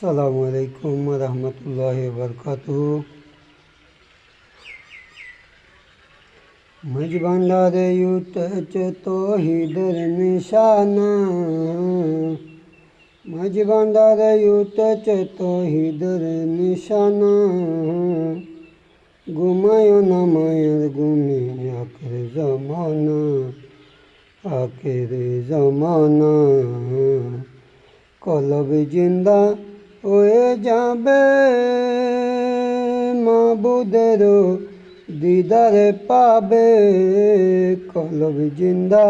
আসসালামু আলাইকুম রহমতুল্লাহি বরকাতুহু। মজবান্ডারে উঠেছে তৌহিদের নিশানা, মজবান্ডারে উঠেছে তৌহিদের নিশানা। ঘুমায় না মায়ের ঘুমে আখের জমানা, আখের জমানা। কলব জিন্দা হয়ে যাবে মাবুদেরও দিদারে পাবে, কলব জিন্দা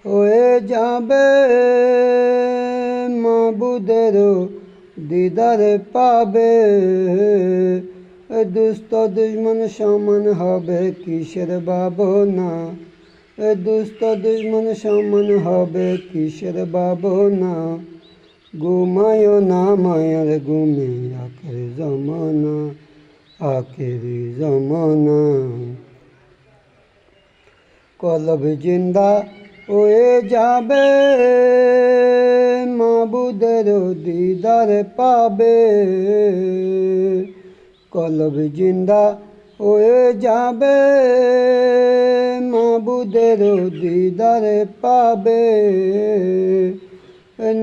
হয়ে যাবে মাবুদেরও দিদারে পাবে। দুস্থ দুশ্মন সমান হবে কিসের ভাবনা, দুস্থ দুশ্মন সমান হবে কিসের ভাবনা। ঘুমায় না মায়ার ঘুমে আখের জমানা, আখের জমানা। কলব জিন্দা হয়ে যাবে মাবুদের দিদার পাবে, কলব জিন্দা হয়ে যাবে মাবুদের দিদার পাবে।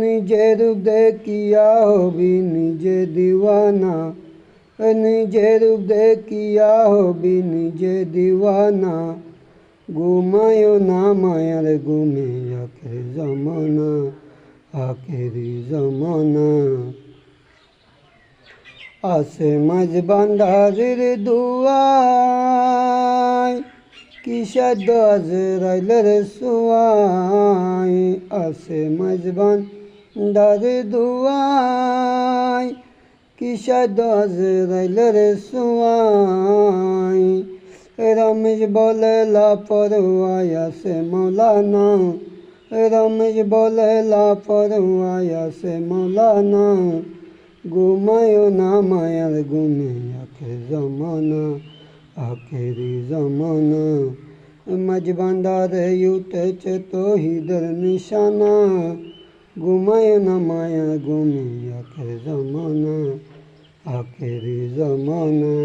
নিজের রূপ দেখিয়া হবি নিজে দিওয়ানা, নিজের রূপ দেখিয়া হবি নিজে দিওয়ানা। ঘুমায় না মায়ার ঘুমে আখের জমানা, আখের জমানা। আসে মাঝবান্ডারের দুয়ায় কিসের আজরাইলের সোয়াই, আসে মাঝবান্ডারের দুয়ায় কিসের আজরাইলের সোয়াই। রমেশ বলে লাপরওয়াই আসে মৌলানা, রমেশ বলে লাপরওয়াই আসে মৌলানা। ঘুমায় না মায়ার ঘুমে আখের জমানা, আখের জমানা। মজবান্ডারে উঠেছে তৌহিদের নিশানা, ঘুমায় না মায়ার ঘুমে আখের জমানা, আখের জমানা।